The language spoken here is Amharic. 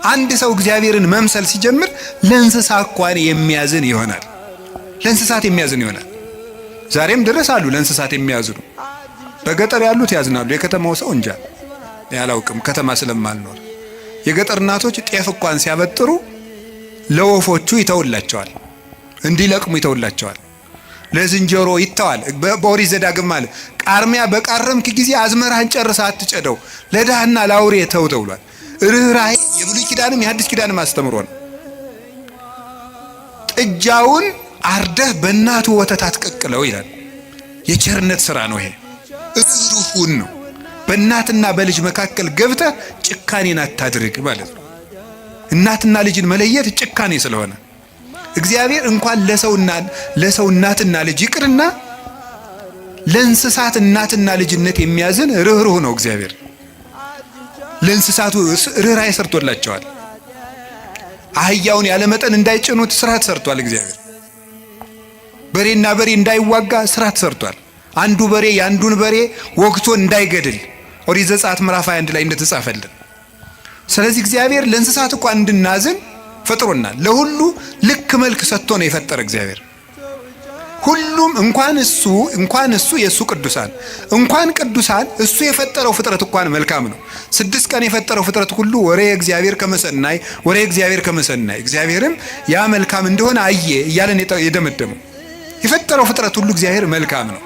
አንድ ሰው እግዚአብሔርን መምሰል ሲጀምር ለእንስሳ እንኳን የሚያዝን ይሆናል። ለእንስሳት የሚያዝን ይሆናል። ዛሬም ድረስ አሉ ለእንስሳት የሚያዝኑ። በገጠር ያሉት ያዝናሉ። የከተማው ሰው እንጃ ያላውቅም፣ ከተማ ስለማልኖር። የገጠር እናቶች ጤፍ እንኳን ሲያበጥሩ ለወፎቹ ይተውላቸዋል፣ እንዲለቅሙ ይተውላቸዋል። ለዝንጀሮ ይተዋል። በኦሪት ዘዳግም ማለት ቃርሚያ በቃረምክ ጊዜ አዝመራህን ጨርሰህ አትጨደው፣ ለድሃና ለአውሬ ተው ተብሏል። ርኅራኄ የብሉይ ኪዳንም የሐዲስ ኪዳንም አስተምሮ ነው። ጥጃውን አርደህ በእናቱ ወተት አትቀቅለው ይላል። የቸርነት ሥራ ነው ይሄ። ርኅሩህን ነው። በእናትና በልጅ መካከል ገብተህ ጭካኔን አታድርግ ማለት ነው። እናትና ልጅን መለየት ጭካኔ ስለሆነ እግዚአብሔር እንኳን ለሰው እናትና ልጅ ይቅርና ለእንስሳት እናትና ልጅነት የሚያዝን ርኅሩህ ነው እግዚአብሔር። ለእንስሳቱ ርኅራኄ ሰርቶላቸዋል። አህያውን ያለመጠን እንዳይጭኑት ስርዓት ሰርቷል እግዚአብሔር። በሬና በሬ እንዳይዋጋ ስርዓት ሰርቷል። አንዱ በሬ ያንዱን በሬ ወግቶ እንዳይገድል ኦሪት ዘጸአት ምዕራፍ 21 ላይ እንደተጻፈልን። ስለዚህ እግዚአብሔር ለእንስሳት እንኳን እንድናዝን ፈጥሮናል። ለሁሉ ልክ መልክ ሰጥቶ ነው የፈጠረ እግዚአብሔር። ሁሉም እንኳን እሱ የእሱ ቅዱሳን እንኳን ቅዱሳን እሱ የፈጠረው ፍጥረት እንኳን መልካም ነው። 6 ቀን የፈጠረው ፍጥረት ሁሉ ወሬ እግዚአብሔር ከመሰናይ ወሬ እግዚአብሔር ከመሰናይ እግዚአብሔርም ያ መልካም እንደሆነ አየ እያለን የደመደመው የፈጠረው ፍጥረት ሁሉ እግዚአብሔር መልካም ነው።